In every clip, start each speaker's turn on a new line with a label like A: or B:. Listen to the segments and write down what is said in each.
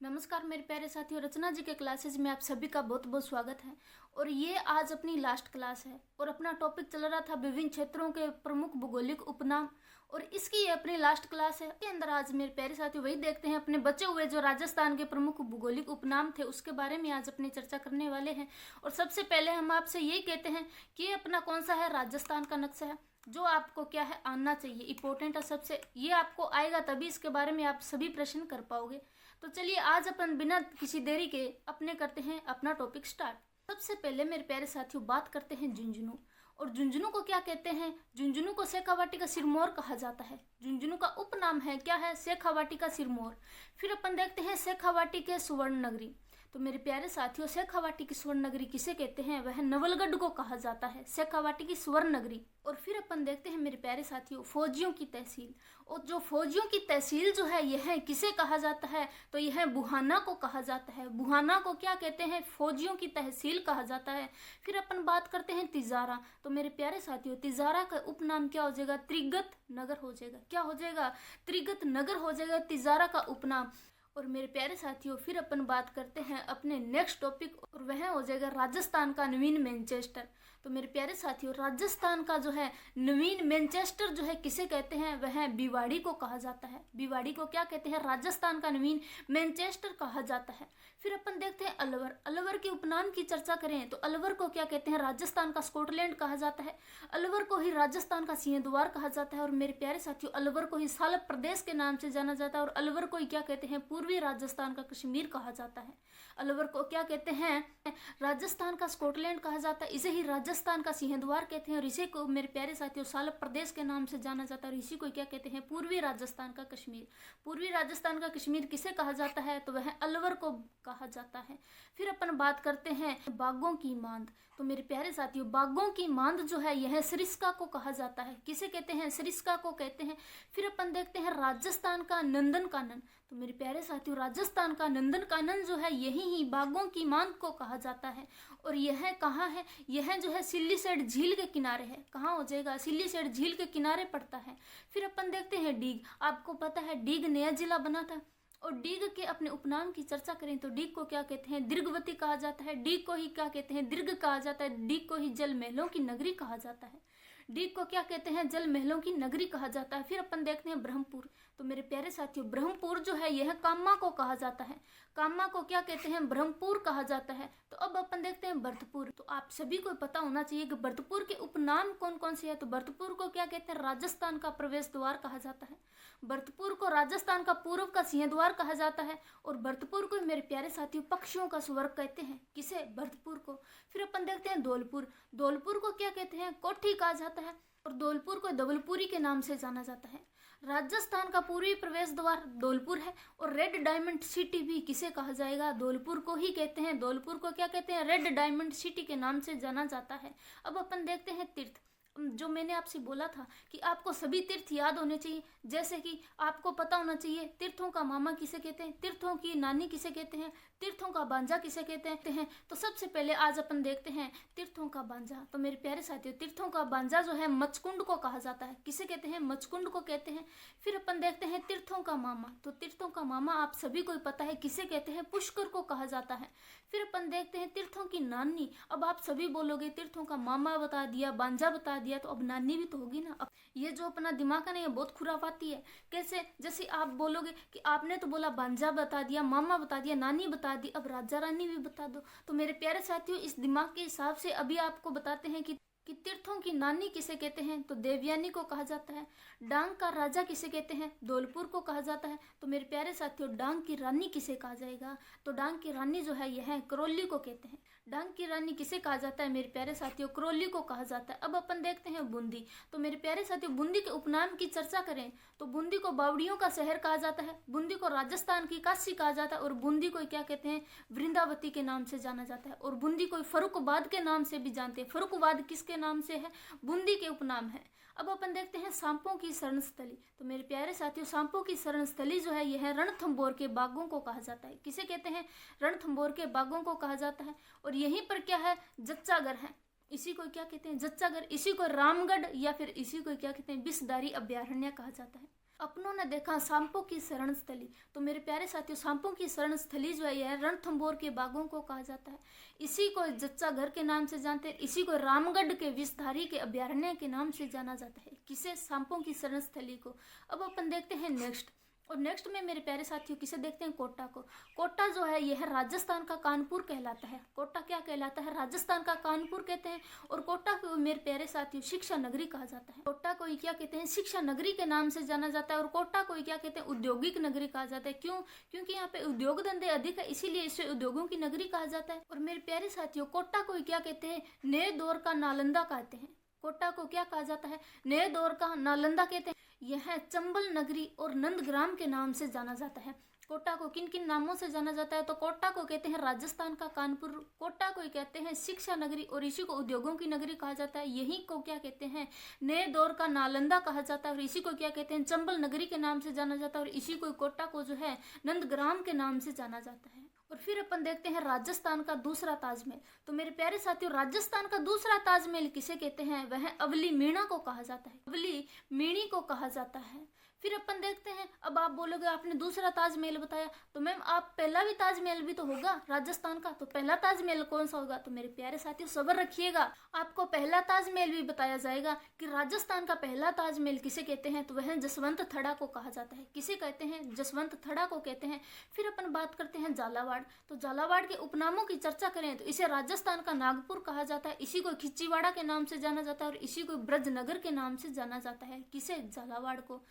A: नमस्कार मेरे प्यारे साथियों, रचना जी के क्लासेज में आप सभी का बहुत बहुत स्वागत है। और ये आज अपनी लास्ट क्लास है और अपना टॉपिक चल रहा था विभिन्न क्षेत्रों के प्रमुख भौगोलिक उपनाम, और इसकी ये अपनी लास्ट क्लास है। के अंदर आज मेरे प्यारे साथियों वही देखते हैं अपने बचे हुए जो राजस्थान के प्रमुख भौगोलिक उपनाम थे उसके बारे में आज अपनी चर्चा करने वाले हैं। और सबसे पहले हम आपसे यही कहते हैं कि ये अपना कौन सा है, राजस्थान का नक्शा है, जो आपको क्या है आना चाहिए, इंपॉर्टेंट है सबसे। ये आपको आएगा तभी इसके बारे में आप सभी प्रश्न कर पाओगे। तो चलिए आज अपन बिना किसी देरी के अपने करते हैं अपना टॉपिक स्टार्ट। सबसे पहले मेरे प्यारे साथियों बात करते हैं झुंझुनू। और झुंझुनू को क्या कहते हैं? झुंझुनू को शेखावाटी का सिरमौर कहा जाता है। झुंझुनू का उपनाम है क्या है? शेखावाटी का सिरमौर। फिर अपन देखते हैं शेखावाटी के सुवर्ण नगरी। तो मेरे प्यारे साथियों शेखावाटी की स्वर्ण नगरी किसे कहते हैं? वह नवलगढ़ को कहा जाता है, शेखावाटी की स्वर्ण नगरी। और फिर अपन देखते हैं मेरे प्यारे साथियों फौजियों की तहसील। और जो फौजियों की तहसील जो है यह किसे कहा जाता है? तो यह बुहाना को कहा जाता है। बुहाना को क्या कहते हैं? फौजियों की तहसील कहा जाता है। फिर अपन बात करते हैं तिजारा। तो मेरे प्यारे साथियों तिजारा का उपनाम क्या हो जाएगा? त्रिगत नगर हो जाएगा। क्या हो जाएगा? त्रिगत नगर हो जाएगा तिजारा का उपनाम। और मेरे प्यारे साथियों फिर अपन बात करते हैं अपने नेक्स्ट टॉपिक, और वह हो जाएगा राजस्थान का नवीन मैनचेस्टर। तो मेरे प्यारे साथियों राजस्थान का जो है नवीन मैनचेस्टर जो है किसे कहते हैं? वह भिवाड़ी को कहा जाता है। भिवाड़ी को क्या कहते हैं? राजस्थान का नवीन मैनचेस्टर कहा जाता है। फिर अपन देखते हैं अलवर। अलवर के उपनाम की चर्चा करें तो अलवर को क्या कहते हैं? राजस्थान का स्कॉटलैंड कहा जाता है। अलवर को ही राजस्थान का सिंहद्वार कहा जाता है। और मेरे प्यारे साथियों अलवर को ही सालब प्रदेश के नाम से जाना जाता है। और अलवर को ही क्या कहते हैं? पूर्वी राजस्थान का कश्मीर कहा जाता है। अलवर को क्या कहते हैं? राजस्थान का स्कॉटलैंड कहा जाता है। इसे ही राजस्थान का सिंहद्वार कहते हैं। और इसी को मेरे प्यारे साथियों सालब प्रदेश के नाम से जाना जाता है। और इसी को क्या कहते हैं? पूर्वी राजस्थान का कश्मीर। पूर्वी राजस्थान का कश्मीर किसे कहा जाता है? तो वह अलवर को कहा जाता है। फिर अपन बात करते हैं बागों की मांद। तो मेरे प्यारे साथियों बागों की मांद जो है यह सरिस्का को कहा जाता है। किसे कहते हैं? सरिस्का को कहते हैं। फिर अपन देखते हैं राजस्थान का नंदन कानन। तो मेरे प्यारे साथियों राजस्थान का नंदन कानन जो है यही ही बागों की मांद को कहा जाता है। और यह कहाँ है? यह जो है सिल्लीसेठ झील के किनारे है। कहाँ हो जाएगा? सिल्लीसेठ झील के किनारे पड़ता है। फिर अपन देखते हैं डीग। आपको पता है डीग नया जिला बना था। और डीग के अपने उपनाम की चर्चा करें तो डीग को क्या कहते हैं? दीर्घवती कहा जाता है। डीग को ही क्या कहते हैं? दीर्घ कहा जाता है। डीग को ही जल महलों की नगरी कहा जाता है। डीग को क्या कहते हैं? जल महलों की नगरी कहा जाता है। फिर अपन देखते हैं ब्रह्मपुर। तो मेरे प्यारे साथियों ब्रह्मपुर जो है यह कामा को कहा जाता है। कामा को क्या कहते हैं? ब्रह्मपुर कहा जाता है। तो अब अपन देखते हैं भरतपुर। तो आप सभी को पता होना चाहिए कि भरतपुर के उपनाम कौन कौन से है। तो भरतपुर को क्या कहते हैं? राजस्थान का प्रवेश द्वार कहा जाता है। भरतपुर को राजस्थान का पूर्व का सिंहद्वार कहा जाता है। और भरतपुर को मेरे प्यारे साथियों पक्षियों का स्वर्ग कहते हैं। किसे? भरतपुर को। फिर अपन देखते हैं धौलपुर। धौलपुर को क्या कहते हैं? कोठी कहा जाता है। और धौलपुर को धवलपुरी के नाम से जाना जाता है। राजस्थान का पूर्वी प्रवेश द्वार धौलपुर है। और रेड डायमंड सिटी भी किसे कहा जाएगा? धौलपुर को ही कहते हैं। धौलपुर को क्या कहते हैं? रेड डायमंड सिटी के नाम से जाना जाता है। अब अपन देखते हैं तीर्थ। जो मैंने आपसे बोला था कि आपको सभी तीर्थ याद होने चाहिए। जैसे कि आपको पता होना चाहिए तीर्थों का मामा किसे कहते हैं, तीर्थों की नानी किसे कहते हैं, तीर्थों का बांजा किसे कहते हैं। तो सबसे पहले आज अपन देखते हैं तीर्थों का बांजा। तो मेरे प्यारे साथियों तीर्थों का बांजा जो है मचकुंड को कहा जाता है। किसे कहते हैं? मचकुंड को कहते हैं। फिर अपन देखते हैं तीर्थों का मामा। तो तीर्थों का मामा आप सभी को पता है किसे कहते हैं? पुष्कर को कहा जाता है। फिर अपन देखते हैं तीर्थों की नानी। अब आप सभी बोलोगे तीर्थों का मामा बता दिया, बांजा बता दिया, तो अब नानी भी तो होगी ना। अब ये जो अपना दिमाग है ना ये बहुत खुराफाती है। कैसे? जैसे आप बोलोगे कि आपने तो बोला बांजा बता दिया, मामा बता दिया, नानी बता दी, अब राजा रानी भी बता दो। तो मेरे प्यारे साथियों इस दिमाग के हिसाब से अभी आपको बताते हैं कि तीर्थों की नानी किसे कहते हैं? तो देवयानी को कहा जाता है। डांग का राजा किसे कहते हैं? धौलपुर को कहा जाता है। तो मेरे प्यारे साथियों डांग की रानी किसे कहा जाएगा? तो डांग की रानी जो है यह करौली को कहते हैं। डांग की रानी किसे कहा जाता है? मेरे प्यारे साथियों करौली को कहा जाता है। अब अपन देखते हैं बूंदी। तो मेरे प्यारे साथियों बूंदी के उपनाम की चर्चा करें तो बूंदी को बावड़ियों का शहर कहा जाता है। बूंदी को राजस्थान की काशी कहा जाता है। और बूंदी को क्या कहते हैं? वृंदावती के नाम से जाना जाता है। और बूंदी को फर्रुखाबाद के नाम से भी जानते हैं। फर्रुखाबाद किसके नाम से है? बूंदी के उपनाम है। अब अपन देखते हैं सांपों की शरण स्थली। तो मेरे प्यारे साथियों सांपों की शरण स्थली जो है यह रणथंभौर के बागों को कहा जाता है। किसे कहते हैं? रणथंभौर के बागों को कहा जाता है। और यहीं पर क्या है? जच्चागढ़ है। इसी को क्या कहते हैं? जच्चागढ़। इसी को रामगढ़ या फिर इसी को क्या कहते हैं? विषधारी अभ्यारण्य कहा जाता है। अपनों ने देखा सांपों की शरण स्थली। तो मेरे प्यारे साथियों, सांपों की शरण स्थली जो है यह रणथंभौर के बागों को कहा जाता है। इसी को जच्चा घर के नाम से जानते हैं। इसी को रामगढ़ के विषधारी के अभ्यारण्य के नाम से जाना जाता है। किसे? सांपों की शरण स्थली को। अब अपन देखते हैं नेक्स्ट। और नेक्स्ट में मेरे प्यारे साथियों किसे देखते हैं? कोटा को। कोटा जो है यह राजस्थान का कानपुर कहलाता है। कोटा क्या कहलाता है? राजस्थान का कानपुर कहते हैं। और कोटा को मेरे प्यारे साथियों शिक्षा नगरी कहा जाता है। कोटा को क्या कहते हैं? शिक्षा नगरी के नाम से जाना जाता है। और कोटा को क्या कहते हैं? औद्योगिक नगरी कहा जाता है। क्यों? क्योंकि यहाँ पे उद्योग धंधे अधिक है, इसीलिए इसे उद्योगों की नगरी कहा जाता है। और मेरे प्यारे साथियों, कोटा को क्या कहते हैं? नए दौर का नालंदा कहते हैं। कोटा को क्या कहा जाता है? नए दौर का नालंदा कहते हैं। यह चंबल नगरी और नंदग्राम के नाम से जाना जाता है। कोटा को किन किन नामों से जाना जाता है? तो कोटा को कहते हैं राजस्थान का कानपुर, कोटा को कहते हैं शिक्षा नगरी, और इसी को उद्योगों की नगरी कहा जाता है। यही को क्या कहते हैं? नए दौर का नालंदा कहा जाता है। और इसी को क्या कहते हैं? चंबल नगरी के नाम से जाना जाता है। और इसी को कोटा को जो है नंदग्राम के नाम से जाना जाता है। और फिर अपन देखते हैं राजस्थान का दूसरा ताजमहल। तो मेरे प्यारे साथियों, राजस्थान का दूसरा ताजमहल किसे कहते हैं? वह अवली मीणा को कहा जाता है। अवली मीणी को कहा जाता है। फिर अपन देखते हैं, अब आप बोलोगे आपने दूसरा ताजमहल बताया, तो मैम आप पहला भी ताजमहल भी तो होगा राजस्थान का, तो पहला ताजमहल कौन सा होगा? तो मेरे प्यारे साथियों सब्र रखिएगा, आपको पहला ताजमहल भी बताया जाएगा कि राजस्थान का पहला ताजमहल किसे कहते हैं। तो वह जसवंत थड़ा को कहा जाता है। किसे कहते हैं? जसवंत थड़ा को कहते हैं। फिर अपन बात करते हैं झालावाड़। तो झालावाड़ के उपनामों की चर्चा करें तो इसे राजस्थान का नागपुर कहा जाता है। इसी को खिच्चीवाड़ा के नाम से जाना जाता है। और इसी को ब्रजनगर के नाम से जाना जाता है। किसे? झालावाड़ को।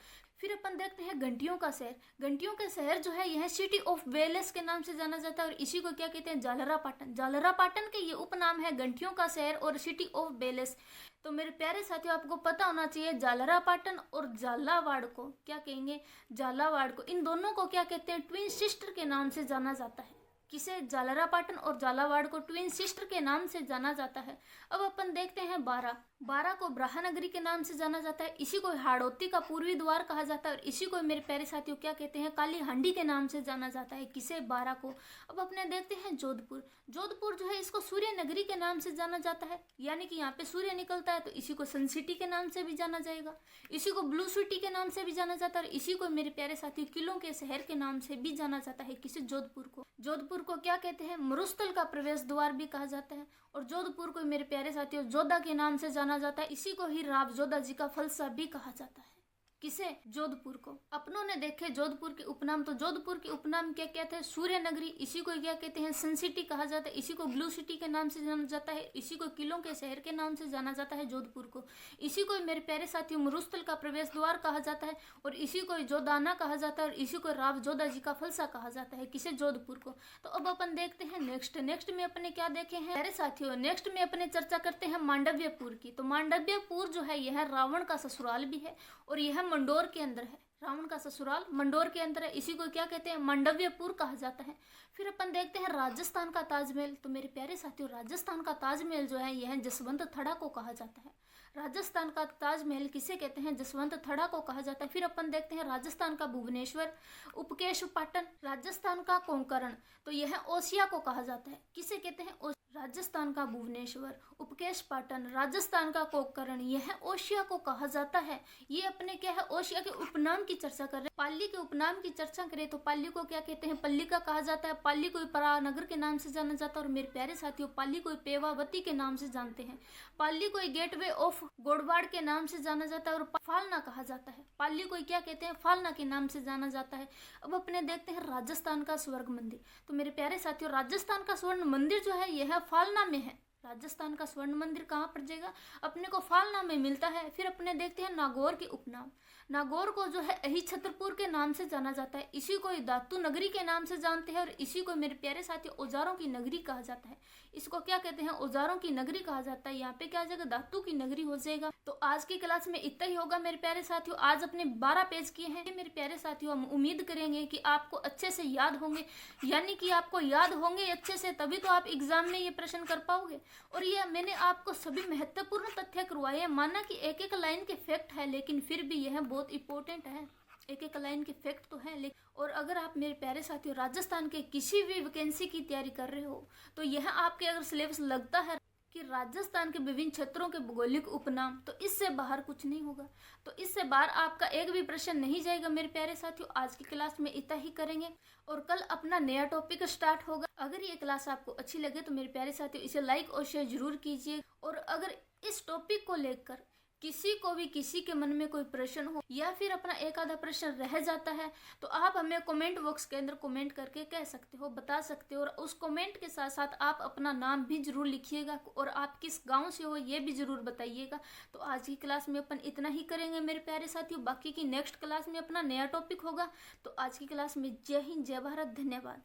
A: फिर अपन देखते हैं घंटियों का शहर। घंटियों का शहर जो है यह सिटी ऑफ वेलेस के नाम से जाना जाता है। और इसी को क्या कहते हैं? जालरापाटन। जालरापाटन के ये उपनाम है घंटियों का शहर और सिटी ऑफ वेलेस। तो मेरे प्यारे साथियों, आपको पता होना चाहिए जालरापाटन और झालावाड़ को क्या कहेंगे? झालावाड़ को, इन दोनों को क्या कहते हैं? ट्विन सिस्टर के नाम से जाना जाता है। किसे? झालरापाटन और झालावाड़ को ट्विन सिस्टर के नाम से जाना जाता है। अब अपन देखते हैं बारा। बारा को ब्राह्मणगरी के नाम से जाना जाता है। इसी को हाड़ौती का पूर्वी द्वार कहा जाता है। और इसी को मेरे प्यारे साथियों क्या कहते हैं? काली हांडी के नाम से जाना जाता है। किसे? बारा को। अब अपने देखते हैं जोधपुर। जोधपुर जो है इसको सूर्य नगरी के नाम से जाना जाता है, यानी कि यहाँ पे सूर्य निकलता है, तो इसी को सन सिटी के नाम से भी जाना जाएगा। इसी को ब्लू सिटी के नाम से भी जाना जाता है। इसी को मेरे प्यारे साथियों किलों के शहर के नाम से भी जाना जाता है। किसे? जोधपुर को। जोधपुर को क्या कहते हैं? मरुस्थल का प्रवेश द्वार भी कहा जाता है। और जोधपुर को मेरे प्यारे साथियों जोधा के नाम से जाना जाता है। इसी को ही राव जोधा जी का फलसा भी कहा जाता है। किसे? जोधपुर को। अपनों ने देखे जोधपुर के उपनाम। तो जोधपुर के उपनाम क्या क्या थे? सूर्य नगरी, इसी को क्या कहते हैं? सन सिटी कहा जाता है। इसी को ब्लू सिटी के नाम से जाना जाता है। इसी को किलों के शहर के नाम से जाना जाता है जोधपुर को। इसी को मेरे प्यारे साथियों मरुस्थल का प्रवेश द्वार कहा जाता है। और इसी को जोधाना कहा जाता है। और इसी को राव जोधा जी का फलसा कहा जाता है। किसे? जोधपुर को। तो अब अपन देखते हैं नेक्स्ट में अपने क्या देखे हैं प्यारे साथियों? नेक्स्ट में अपने चर्चा करते हैं मांडव्यपुर की। तो मांडव्यपुर जो है यह रावण का ससुराल भी है और यह मंडोर के अंदर है। रावण का ससुराल मंडोर के अंदर है। इसी को क्या कहते हैं? मांडव्यपुर कहा जाता है। फिर अपन देखते हैं राजस्थान का ताजमहल। तो मेरे प्यारे साथियों राजस्थान का ताजमहल जो है यह जसवंत थड़ा को कहा जाता है। राजस्थान का ताजमहल किसे कहते हैं? जसवंत थड़ा को कहा जाता है। फिर अपन देखते हैं राजस्थान का भुवनेश्वर, उपकेश पाटन, राजस्थान का कोंकर्ण। तो यह ओसिया को कहा जाता है। किसे कहते हैं? राजस्थान का भुवनेश्वर, उपकेश पाटन, राजस्थान का कोंकर्ण, यह ओशिया को कहा जाता है। ये अपने क्या है? ओशिया के उपनाम की चर्चा कर रहे हैं। पाली के उपनाम की चर्चा करें तो पाली को क्या कहते हैं? पल्लिका कहा जाता है। पाली को परानगर के नाम से जाना जाता है। और मेरे प्यारे साथियों पाली को पेवावती के नाम से जानते हैं। पाली को गेटवे ऑफ गोड़वाड़ के नाम से जाना जाता है। और फालना कहा जाता है। पाली को क्या कहते हैं? फालना के नाम से जाना जाता है। अब अपने देखते हैं राजस्थान का स्वर्ण मंदिर। तो मेरे प्यारे साथियों राजस्थान का स्वर्ण मंदिर जो है यह फालना में है। राजस्थान का स्वर्ण मंदिर कहाँ पर जाएगा? अपने को फालना में मिलता है। फिर अपने देखते हैं नागौर के उपनाम। नागौर को जो है अही छतरपुर के नाम से जाना जाता है। इसी को धातु नगरी के नाम से जानते हैं। और इसी को मेरे प्यारे साथियों औजारों की नगरी कहा जाता है। इसको क्या कहते हैं? औजारों की नगरी कहा जाता है। यहाँ पे क्या जाएगा? धातु की नगरी हो जाएगा। तो आज की क्लास में इतना ही होगा मेरे प्यारे साथियों। आज अपने 12 पेज किए हैं मेरे प्यारे साथियों। हम उम्मीद करेंगे कि आपको अच्छे से याद होंगे, यानी कि आपको याद होंगे अच्छे से, तभी तो आप एग्जाम में ये प्रश्न कर पाओगे। और ये मैंने आपको सभी महत्वपूर्ण तथ्य करवाए हैं। माना कि एक एक लाइन के फैक्ट है, लेकिन फिर भी यह बहुत इंपॉर्टेंट है। एक एक लाइन के फैक्ट तो है, लेकिन और अगर आप मेरे प्यारे साथियों राजस्थान के किसी भी वैकेंसी की तैयारी कर रहे हो तो यह आपके अगर सिलेबस लगता है कि राजस्थान के विभिन्न क्षेत्रों के भौगोलिक उपनाम, तो इससे बाहर कुछ नहीं होगा। तो इससे बाहर आपका एक भी प्रश्न नहीं जाएगा मेरे प्यारे साथियों। आज की क्लास में इतना ही करेंगे और कल अपना नया टॉपिक स्टार्ट होगा। अगर ये क्लास आपको अच्छी लगे तो मेरे प्यारे साथियों इसे लाइक और शेयर जरूर कीजिए। और अगर इस टॉपिक को लेकर किसी को भी किसी के मन में कोई प्रश्न हो या फिर अपना एक आधा प्रश्न रह जाता है तो आप हमें कमेंट बॉक्स के अंदर कमेंट करके कह सकते हो, बता सकते हो। और उस कमेंट के साथ साथ आप अपना नाम भी जरूर लिखिएगा और आप किस गांव से हो ये भी जरूर बताइएगा। तो आज की क्लास में अपन इतना ही करेंगे मेरे प्यारे साथियों। बाकी की नेक्स्ट क्लास में अपना नया टॉपिक होगा। तो आज की क्लास में जय हिंद, जय भारत, धन्यवाद।